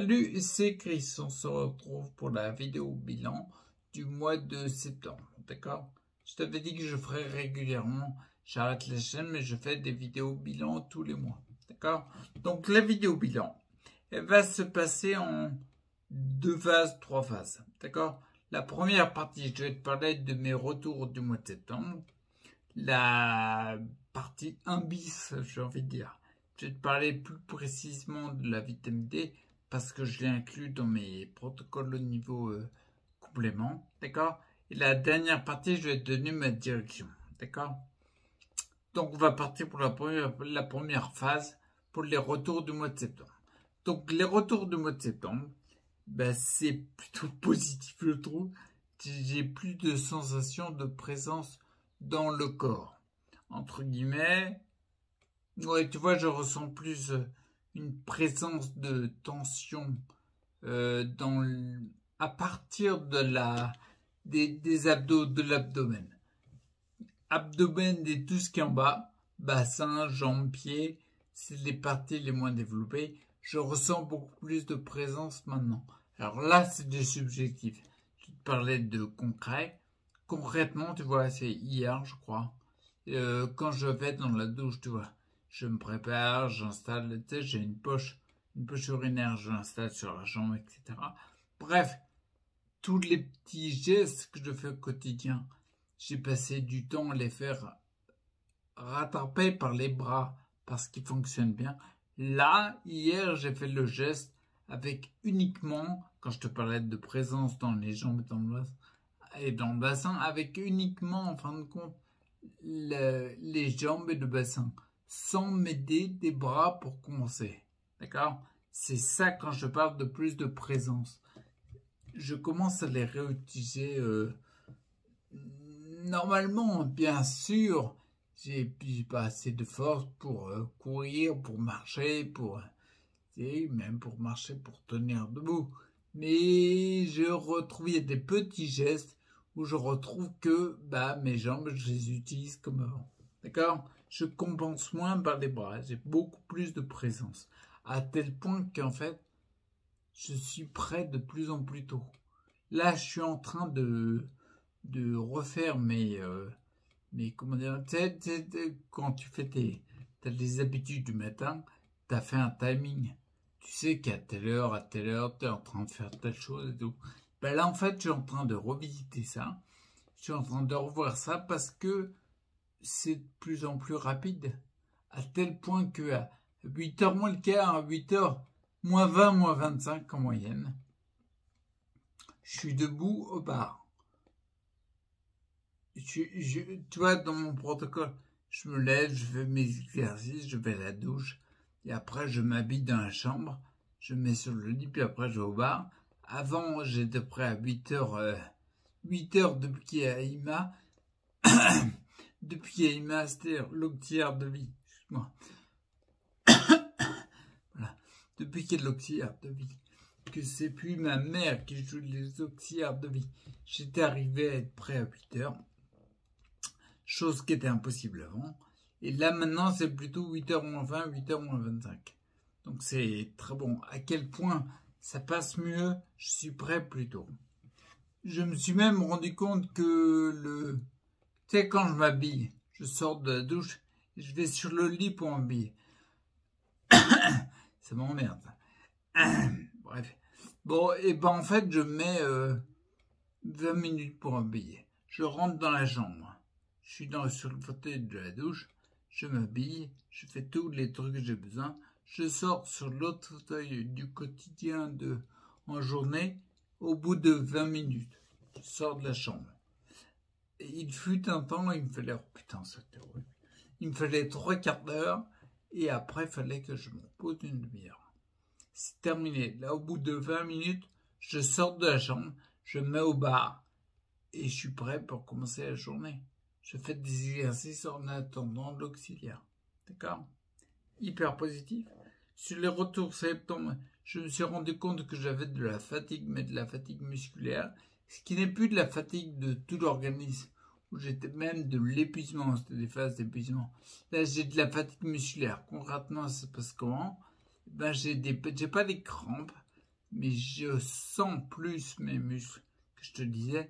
Salut, c'est Chris, on se retrouve pour la vidéo bilan du mois de septembre, d'accord? Je t'avais dit que je ferais régulièrement, j'arrête la chaîne, mais je fais des vidéos bilan tous les mois, d'accord? Donc la vidéo bilan, elle va se passer en 3 phases, d'accord? La première partie, je vais te parler de mes retours du mois de septembre. La partie 1 bis, j'ai envie de dire. Je vais te parler plus précisément de la vitamine D parce que je l'ai inclus dans mes protocoles au niveau complément, d'accord? Et la dernière partie, je vais te donner ma direction, d'accord? Donc on va partir pour la première phase, pour les retours du mois de septembre. Donc les retours du mois de septembre, ben, c'est plutôt positif, je trouve. J'ai plus de sensation de présence dans le corps. Entre guillemets, ouais, tu vois, je ressens plus une présence de tension à partir des abdos, de l'abdomen. Abdomen et tout ce qui est en bas, bassin, jambes, pieds, c'est les parties les moins développées. Je ressens beaucoup plus de présence maintenant. Alors là, c'est du subjectif. Je te parlais de concret. Concrètement, tu vois, c'est hier, je crois. Quand je vais dans la douche, tu vois, je me prépare, j'installe, tu sais, j'ai une poche urinaire, je l'installe sur la jambe, etc. Bref, tous les petits gestes que je fais au quotidien, j'ai passé du temps à les faire rattraper par les bras parce qu'ils fonctionnent bien. Là, hier, j'ai fait le geste avec uniquement, quand je te parlais de présence dans les jambes et dans le bassin, avec uniquement, en fin de compte, les jambes et le bassin, sans m'aider des bras pour commencer. D'accord? C'est ça quand je parle de plus de présence. Je commence à les réutiliser normalement, bien sûr. J'ai pas assez de force pour courir, pour marcher, même pour marcher, pour tenir debout. Mais je retrouve, il y a des petits gestes où je retrouve que mes jambes, je les utilise comme avant. D'accord? Je compense moins par les bras. J'ai beaucoup plus de présence. À tel point qu'en fait, je suis prêt de plus en plus tôt. Là, je suis en train de refaire mes comment dire, quand tu fais t'as des habitudes du matin, tu as fait un timing. Tu sais qu'à telle heure, tu es en train de faire telle chose et tout. Ben là, en fait, je suis en train de revisiter ça. Je suis en train de revoir ça parce que c'est de plus en plus rapide. À tel point que à 8h moins le quart, à 8h, moins 20, moins 25 en moyenne, je suis debout au bar. Tu vois, dans mon protocole, je me lève, je fais mes exercices, je vais à la douche, et après je m'habille dans la chambre, je me mets sur le lit, puis après je vais au bar. Avant, j'étais prêt à 8h, 8h depuis qu'il y a Ima, depuis qu'il y a Ima, c'est-à-dire l'auxiliaire de vie, excuse-moi. Voilà, depuis qu'il y a l'auxiliaire de vie, que c'est plus ma mère qui joue les auxiliaires de vie. J'étais arrivé à être prêt à 8h. Chose qui était impossible avant. Et là, maintenant, c'est plutôt 8h moins 20, 8h moins 25. Donc, c'est très bon. À quel point ça passe mieux, je suis prêt plus tôt. Je me suis même rendu compte que tu sais, quand je m'habille, je sors de la douche et je vais sur le lit pour m'habiller. Ça m'emmerde. Bref. Bon, et ben en fait, je mets 20 minutes pour m'habiller. Je rentre dans la chambre. Je suis sur le fauteuil de la douche, je m'habille, je fais tous les trucs que j'ai besoin, je sors sur l'autre fauteuil du quotidien en journée, au bout de 20 minutes, je sors de la chambre. Et il fut un temps, il me fallait, oh putain, c'était horrible, il me fallait 3/4 d'heure, et après, il fallait que je me repose une demi-heure. C'est terminé. Là, au bout de 20 minutes, je sors de la chambre, je me mets au bar, et je suis prêt pour commencer la journée. Je fais des exercices en attendant l'auxiliaire. D'accord? Hyper positif. Sur les retours septembre, je me suis rendu compte que j'avais de la fatigue, mais de la fatigue musculaire, ce qui n'est plus de la fatigue de tout l'organisme, où j'étais même de l'épuisement, c'était des phases d'épuisement. Là, j'ai de la fatigue musculaire. Concrètement, ça se passe comment? Ben, j'ai pas des crampes, mais je sens plus mes muscles que je te disais.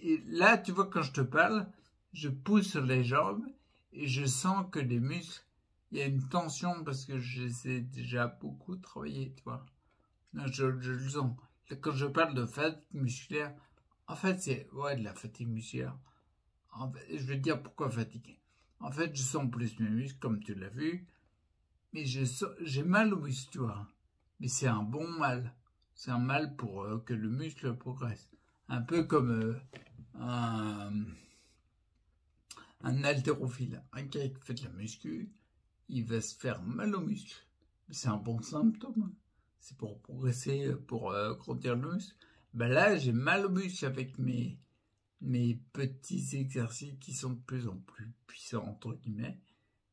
Et là, tu vois, quand je te parle, je pousse sur les jambes et je sens que les muscles, il y a une tension parce que je les ai déjà beaucoup travaillé, tu vois. Je le sens. Quand je parle de fatigue musculaire, en fait, c'est de la fatigue musculaire. En fait, je vais te dire pourquoi fatigué. En fait, je sens plus mes muscles, comme tu l'as vu, mais j'ai mal aux muscles, tu vois. Mais c'est un bon mal. C'est un mal pour que le muscle progresse. Un peu comme un haltérophile. Un gars qui fait de la muscu, il va se faire mal aux muscles. C'est un bon symptôme. C'est pour progresser, pour grandir le muscle. Ben là, j'ai mal aux muscles avec mes petits exercices qui sont de plus en plus puissants, entre guillemets.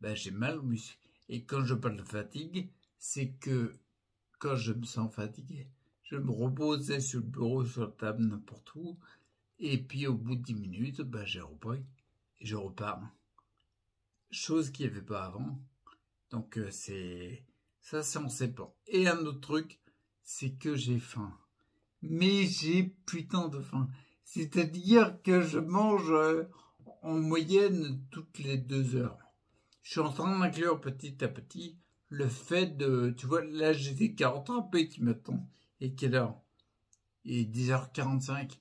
Ben, j'ai mal aux muscles. Et quand je parle de fatigue, c'est que quand je me sens fatigué, je me reposais sur le bureau, sur la table, n'importe où. Et puis au bout de 10 minutes, ben, j'ai repris et je repars. Chose qu'il n'y avait pas avant. Donc ça, c'est on sait pas. Et un autre truc, c'est que j'ai faim. Mais j'ai putain de faim. C'est-à-dire que je mange en moyenne toutes les 2 heures. Je suis en train d'inclure petit à petit le fait de... Tu vois, là j'ai des carottes râpées qui m'attendent. Et quelle heure? Il est 10h45.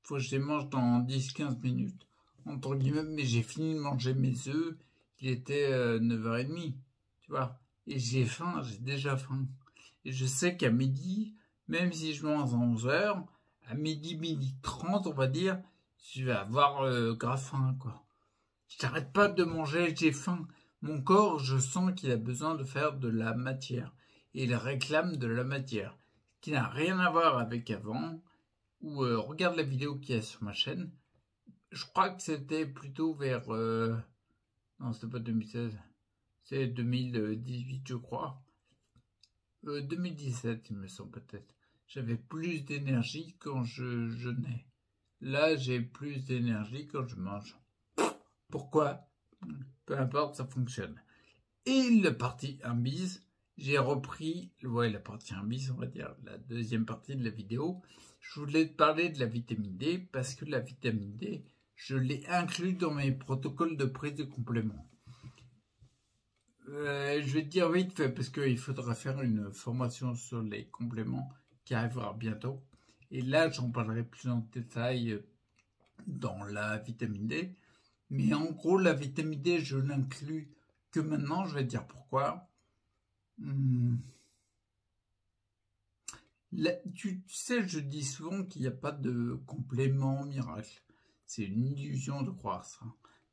Faut que je les mange dans 10-15 minutes. Entre guillemets, mais j'ai fini de manger mes œufs. Il était 9h30. Tu vois. Et j'ai faim, j'ai déjà faim. Et je sais qu'à midi, même si je mange à 11h, à midi 30, on va dire, je vais avoir grave faim, quoi. J'arrête pas de manger, j'ai faim. Mon corps, je sens qu'il a besoin de faire de la matière. Et il réclame de la matière. Qui n'a rien à voir avec avant. Ou regarde la vidéo qu'il y a sur ma chaîne. Je crois que c'était plutôt vers... Non, c'était pas 2016. C'est 2018, je crois. 2017, il me semble peut-être. J'avais plus d'énergie quand je jeûnais. Là, j'ai plus d'énergie quand je mange. Pourquoi? Peu importe, ça fonctionne. Et la partie 1 bis, j'ai repris, la partie 1 bis, on va dire, la deuxième partie de la vidéo. Je voulais te parler de la vitamine D parce que la vitamine D, je l'ai inclus dans mes protocoles de prise de compléments. Je vais te dire vite fait parce qu'il faudra faire une formation sur les compléments qui arrivera bientôt. Et là, j'en parlerai plus en détail dans la vitamine D. Mais en gros, la vitamine D, je l'inclus que maintenant. Je vais te dire pourquoi. Là, tu sais, je dis souvent qu'il n'y a pas de complément miracle. C'est une illusion de croire ça.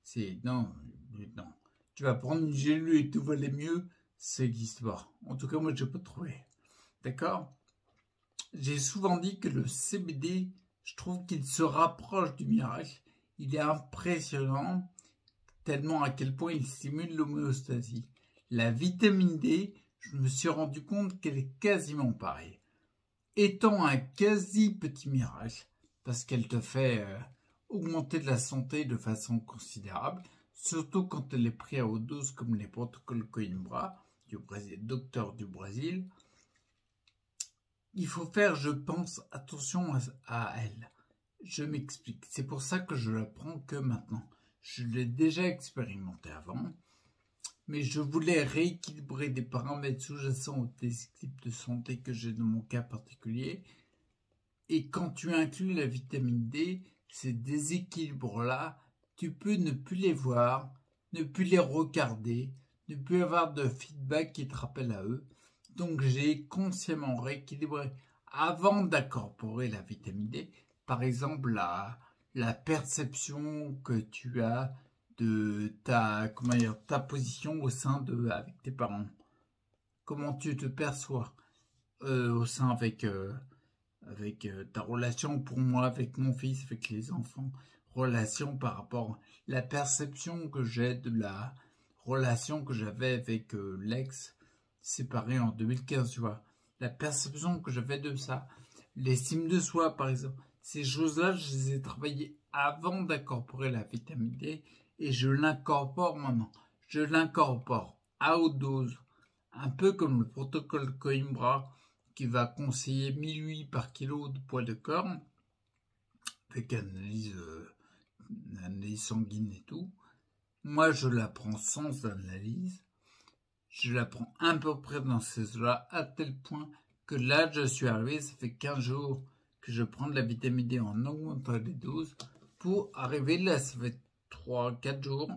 C'est non. Tu vas prendre une gélule et tout va aller mieux, ça n'existe pas. En tout cas, moi, je n'ai pas trouvé. D'accord? J'ai souvent dit que le CBD, je trouve qu'il se rapproche du miracle. Il est impressionnant, tellement à quel point il stimule l'homéostasie. La vitamine D, je me suis rendu compte qu'elle est quasiment pareille. Étant un quasi petit miracle, parce qu'elle te fait augmenter de la santé de façon considérable, surtout quand elle est prise à haute dose comme les protocoles Coimbra, docteur du Brésil. Il faut faire, je pense, attention à elle. Je m'explique. C'est pour ça que je la prends que maintenant. Je l'ai déjà expérimenté avant, mais je voulais rééquilibrer des paramètres sous-jacents aux déséquilibres de santé que j'ai dans mon cas particulier. Et quand tu inclus la vitamine D, ces déséquilibres-là, tu peux ne plus les voir, ne plus les regarder, ne plus avoir de feedback qui te rappelle à eux. Donc j'ai consciemment rééquilibré avant d'incorporer la vitamine D. Par exemple, la perception que tu as de ta position au sein avec tes parents. Comment tu te perçois au sein avec ta relation pour moi, avec mon fils, avec les enfants. Relation par rapport à la perception que j'ai de la relation que j'avais avec l'ex séparé en 2015, tu vois. La perception que j'avais de ça. L'estime de soi, par exemple. Ces choses-là, je les ai travaillées avant d'incorporer la vitamine D et je l'incorpore maintenant. Je l'incorpore à haute dose, un peu comme le protocole Coimbra qui va conseiller 1008 par kilo de poids de corps, avec analyse sanguine et tout. Moi, je la prends sans analyse. Je la prends à peu près dans ces eaux-là, à tel point que là, je suis arrivé, ça fait 15 jours que je prends de la vitamine D en augmentant les doses, pour arriver là, ça fait 3-4 jours,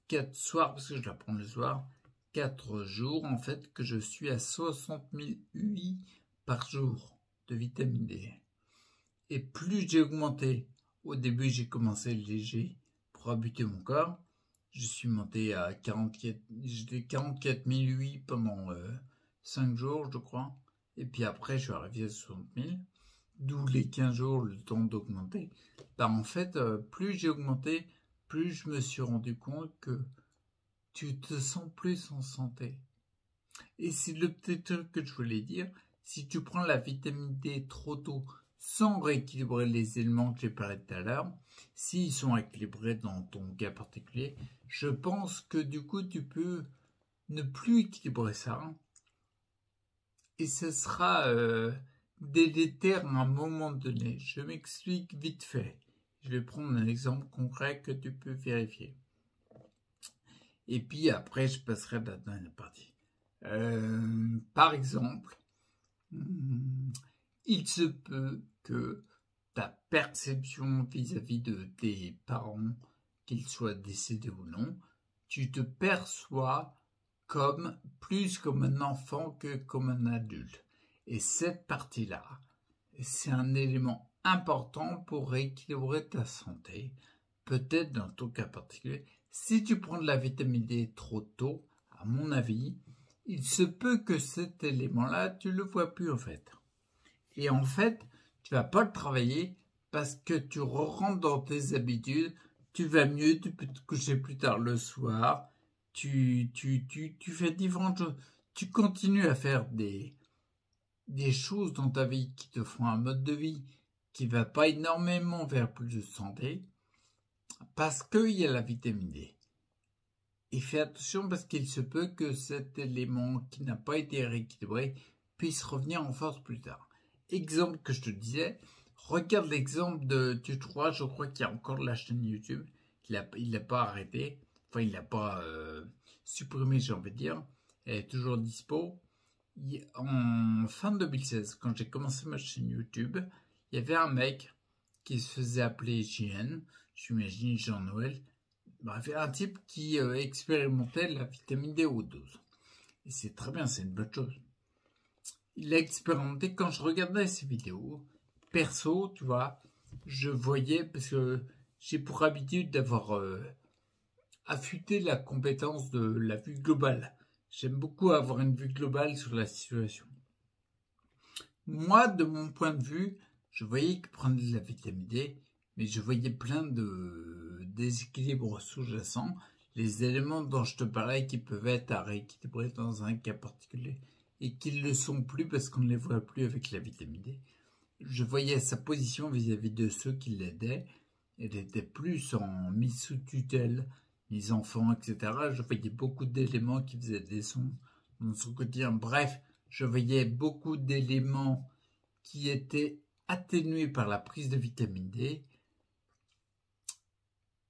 4 soirs, parce que je la prends le soir, 4 jours en fait, que je suis à 60 000 UI par jour de vitamine D. Et plus j'ai augmenté, au début j'ai commencé léger pour habituer mon corps, je suis monté à 44 000 UI pendant 5 jours je crois, et puis après je suis arrivé à 60 000, d'où les 15 jours le temps d'augmenter. En fait, plus j'ai augmenté, plus je me suis rendu compte que tu te sens plus en santé. Et c'est le petit truc que je voulais dire, si tu prends la vitamine D trop tôt, sans rééquilibrer les éléments que j'ai parlé tout à l'heure, s'ils sont équilibrés dans ton cas particulier, je pense que du coup tu peux ne plus équilibrer ça, et ce sera délétère à un moment donné. Je m'explique vite fait. Je vais prendre un exemple concret que tu peux vérifier. Et puis après, je passerai à la dernière partie. Par exemple, il se peut que ta perception vis-à-vis de tes parents, qu'ils soient décédés ou non, tu te perçois plus comme un enfant que comme un adulte. Et cette partie-là, c'est un élément important pour rééquilibrer ta santé, peut-être dans ton cas particulier. Si tu prends de la vitamine D trop tôt, à mon avis, il se peut que cet élément-là, tu le vois plus en fait. Et en fait, tu vas pas le travailler parce que tu rentres dans tes habitudes, tu vas mieux, tu peux te coucher plus tard le soir, tu fais différentes choses. Tu continues à faire des choses dans ta vie qui te font un mode de vie qui va pas énormément vers plus de santé, parce qu'il y a la vitamine D. Et fais attention parce qu'il se peut que cet élément qui n'a pas été rééquilibré puisse revenir en force plus tard. Exemple que je te disais, regarde l'exemple de Tutoie, je crois qu'il y a encore la chaîne YouTube, il l'a pas arrêté, enfin il l'a pas supprimé, j'ai envie de dire, elle est toujours dispo. En fin 2016, quand j'ai commencé ma chaîne YouTube, il y avait un mec qui se faisait appeler JN, j'imagine Jean-Noël, bref, un type qui expérimentait la vitamine D haute dose. Et c'est très bien, c'est une bonne chose. Il a expérimenté, quand je regardais ses vidéos, perso, tu vois, je voyais, parce que j'ai pour habitude d'avoir affûté la compétence de la vue globale. J'aime beaucoup avoir une vue globale sur la situation. Moi, de mon point de vue, je voyais qu'il prenait de la vitamine D, mais je voyais plein de déséquilibres sous-jacents, les éléments dont je te parlais qui peuvent être à rééquilibrer dans un cas particulier, et qui ne le sont plus parce qu'on ne les voit plus avec la vitamine D. Je voyais sa position vis-à-vis de ceux qui l'aidaient, elle était plus en mise sous tutelle, les enfants, etc. Je voyais beaucoup d'éléments qui faisaient des sons dans son quotidien. Bref, je voyais beaucoup d'éléments qui étaient atténués par la prise de vitamine D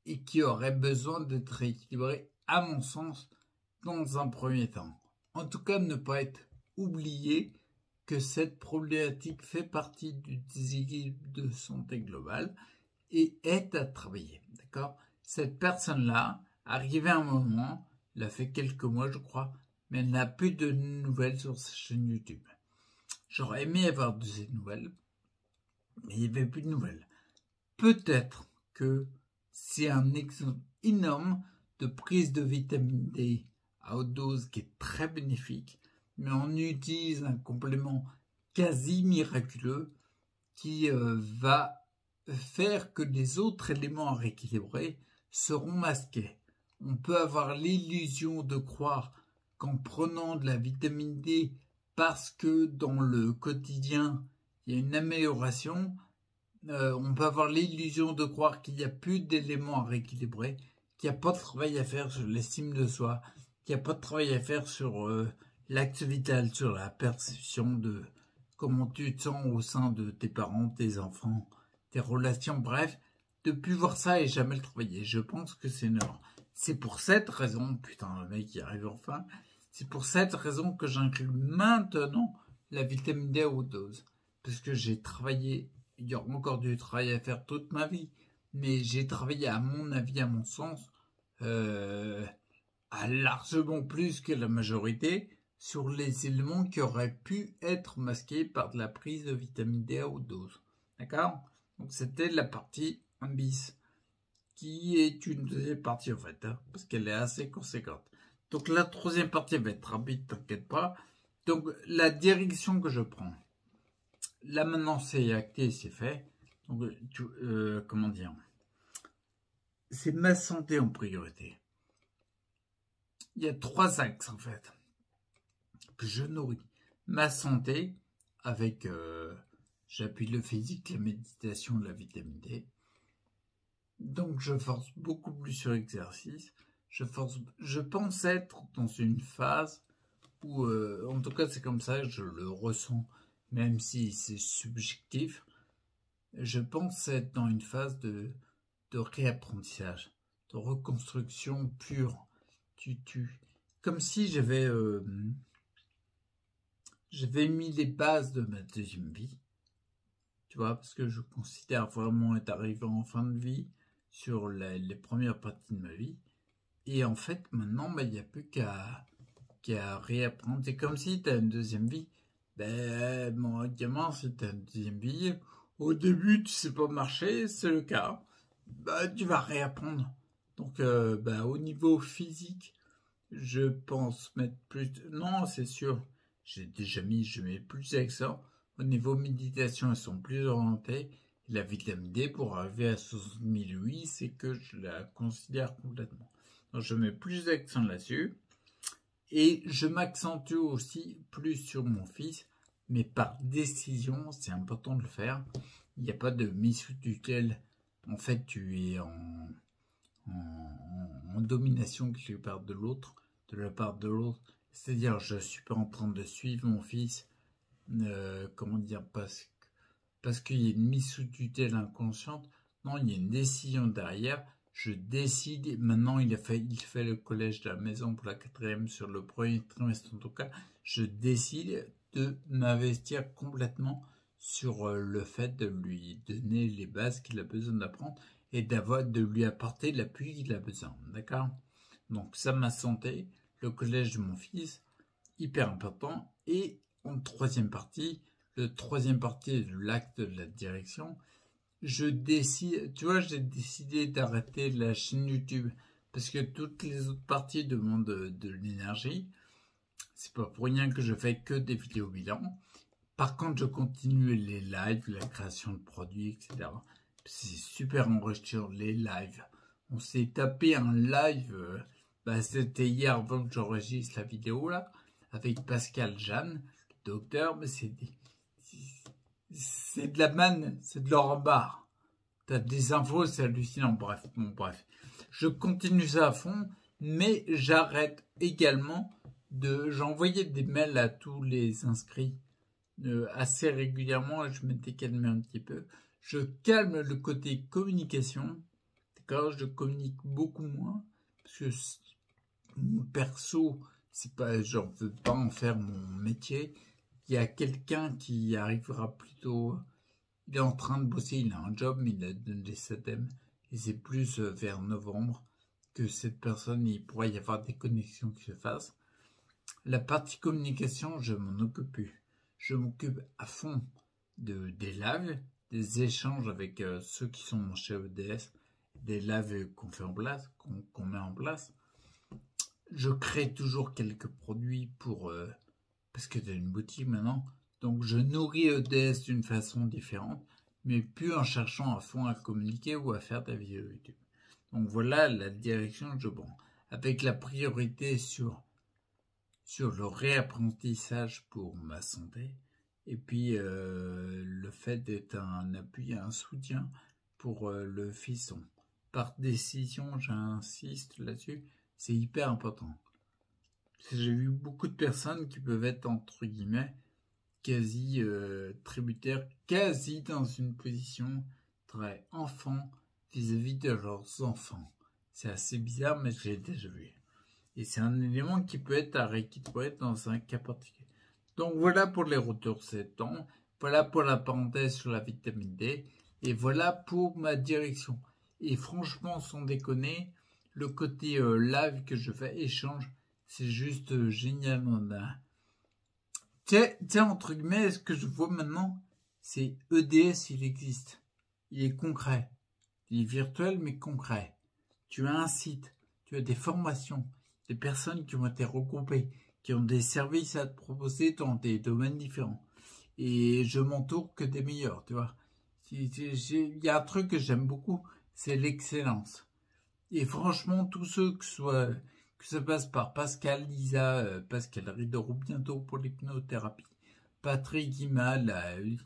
et qui auraient besoin d'être rééquilibrés, à mon sens, dans un premier temps. En tout cas, ne pas être oublié que cette problématique fait partie du déséquilibre de santé globale et est à travailler. D'accord ? Cette personne-là, arrivé à un moment, elle a fait quelques mois, je crois, mais elle n'a plus de nouvelles sur sa chaîne YouTube. J'aurais aimé avoir de ces nouvelles, mais il n'y avait plus de nouvelles. Peut-être que c'est un exemple énorme de prise de vitamine D à haute dose qui est très bénéfique, mais on utilise un complément quasi miraculeux qui va faire que les autres éléments à rééquilibrer seront masqués. On peut avoir l'illusion de croire qu'en prenant de la vitamine D parce que dans le quotidien il y a une amélioration, on peut avoir l'illusion de croire qu'il n'y a plus d'éléments à rééquilibrer, qu'il n'y a pas de travail à faire sur l'estime de soi, qu'il n'y a pas de travail à faire sur l'axe vital, sur la perception de comment tu te sens au sein de tes parents, tes enfants, tes relations, bref, de plus voir ça et jamais le travailler. Je pense que c'est une erreur. C'est pour cette raison, putain, le mec y arrive enfin, c'est pour cette raison que j'inclus maintenant la vitamine D à haute dose. Parce que j'ai travaillé, il y aura encore du travail à faire toute ma vie, mais j'ai travaillé à mon avis, à mon sens, à largement plus que la majorité sur les éléments qui auraient pu être masqués par de la prise de vitamine D à haute dose. D'accord? Donc c'était la partie 1 bis, qui est une deuxième partie en fait, hein, parce qu'elle est assez conséquente. Donc la troisième partie va être rapide, t'inquiète pas. Donc la direction que je prends, là maintenant c'est acté, c'est fait. Donc comment dire, c'est ma santé en priorité. Il y a 3 axes en fait que je nourris. Ma santé avec j'appuie le physique, la méditation, la vitamine D. Donc je force beaucoup plus sur l'exercice. Je pense être dans une phase où, en tout cas c'est comme ça, je le ressens, même si c'est subjectif. Je pense être dans une phase de réapprentissage, de reconstruction pure. Comme si j'avais mis les bases de ma deuxième vie. Tu vois, parce que je considère vraiment être arrivé en fin de vie sur les premières parties de ma vie. Et en fait, maintenant, il n'y a plus qu'à réapprendre. C'est comme si tu as une deuxième vie. Ben, mon gamin, si tu as une deuxième vie, au début, tu sais pas marcher, c'est le cas. Bah, tu vas réapprendre. Donc, au niveau physique, je pense mettre plus... Non, c'est sûr, j'ai déjà mis, je mets plus d'accent. Au niveau méditation, elles sont plus orientées. La vitamine D, pour arriver à 60 008, c'est que je la considère complètement. Donc, je mets plus d'accent là-dessus. Et je m'accentue aussi plus sur mon fils, mais par décision, c'est important de le faire. Il n'y a pas de mise sous tutelle. En fait, tu es en domination quelque part de la part de l'autre. C'est-à-dire, je ne suis pas en train de suivre mon fils, comment dire, parce qu'il y a une mise sous tutelle inconsciente. Non, il y a une décision derrière. Je décide, maintenant il fait le collège de la maison pour la 4e sur le premier trimestre en tout cas, je décide de m'investir complètement sur le fait de lui donner les bases qu'il a besoin d'apprendre et de lui apporter l'appui qu'il a besoin, d'accord? Donc ça, ma santé, le collège de mon fils, hyper important. Et en troisième partie, le troisième partie de l'acte de la direction, j'ai décidé d'arrêter la chaîne YouTube parce que toutes les autres parties demandent de l'énergie. C'est pas pour rien que je fais que des vidéos bilan. Par contre, je continue les lives, la création de produits, etc. C'est super enrichissant les lives. On s'est tapé un live, c'était hier avant que j'enregistre la vidéo là, avec Pascal Jeanne, le docteur, mais c'est de la manne, c'est de l'or en barre. T'as des infos, c'est hallucinant. Bref, je continue ça à fond, mais j'arrête également j'envoyais des mails à tous les inscrits assez régulièrement et je m'étais calmé un petit peu. Je calme le côté communication, d'accord? Je communique beaucoup moins parce que mon perso, c'est pas, j'en veux pas en faire mon métier. Il y a quelqu'un qui arrivera plutôt. Il est en train de bosser, il a un job, mais il a donné sa thème. Et c'est plus vers novembre que cette personne, il pourrait y avoir des connexions qui se fassent. La partie communication, je m'en occupe plus. Je m'occupe à fond des lives, des échanges avec ceux qui sont chez EDS, des lives qu'on fait en place, qu'on met en place. Je crée toujours quelques produits parce que j'ai une boutique maintenant. Donc je nourris EDS d'une façon différente, mais plus en cherchant à fond à communiquer ou à faire des vidéos YouTube. Donc voilà la direction que je prends, avec la priorité sur le réapprentissage pour ma santé, et puis le fait d'être un appui, un soutien pour le fiston. Par décision, j'insiste là-dessus, c'est hyper important. J'ai vu beaucoup de personnes qui peuvent être, entre guillemets, quasi tributaires, quasi dans une position très enfant vis-à-vis de leurs enfants. C'est assez bizarre, mais je l'ai déjà vu. Et c'est un élément qui peut être à rééquilibrer dans un cas particulier. Donc voilà pour les retours 7 ans, voilà pour la parenthèse sur la vitamine D, et voilà pour ma direction. Et franchement, sans déconner, le côté live que je fais, échange, c'est juste génial. Tiens, entre guillemets, ce que je vois maintenant, c'est EDS, il existe. Il est concret. Il est virtuel, mais concret. Tu as un site, tu as des formations, des personnes qui ont été regroupées, qui ont des services à te proposer dans des domaines différents. Et je m'entoure que des meilleurs, tu vois. Il y a un truc que j'aime beaucoup, c'est l'excellence. Et franchement, tous ceux que ça passe par Pascal, Lisa, Pascal Rideau bientôt pour l'hypnothérapie, Patrick Imal,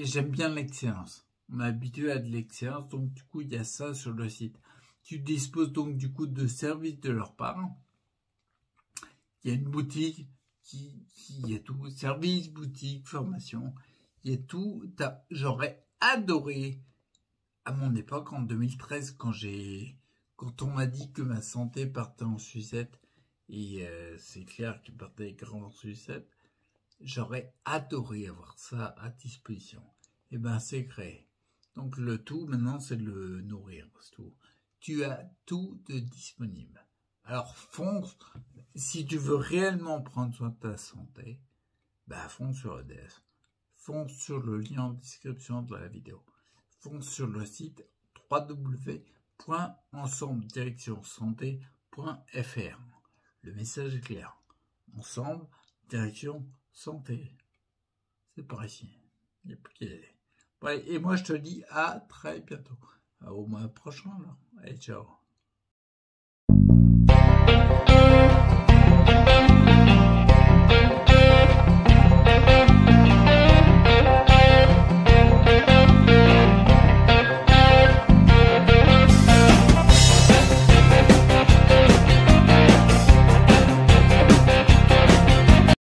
j'aime bien l'excellence. On est habitué à de l'excellence, donc du coup, il y a ça sur le site. Tu disposes donc du coup de services de leur part. Il y a une boutique qui y a tout, service, boutique, formation, il y a tout. J'aurais adoré à mon époque, en 2013, quand on m'a dit que ma santé partait en sucette, et c'est clair qu'elle partait grave en sucette, j'aurais adoré avoir ça à disposition. Et ben c'est créé. Donc le tout maintenant, c'est de le nourrir, c'est tout. Tu as tout de disponible. Alors fonce, si tu veux réellement prendre soin de ta santé, bah fonce sur EDS. Fonce sur le lien en description de la vidéo. Fonce sur le site www.ensemble-direction-santé.fr. Le message est clair. Ensemble, direction santé. C'est par ici. Il n'y a plus qu'à y aller. Ouais, et moi, je te dis à très bientôt. Au mois prochain, alors. Allez, ciao.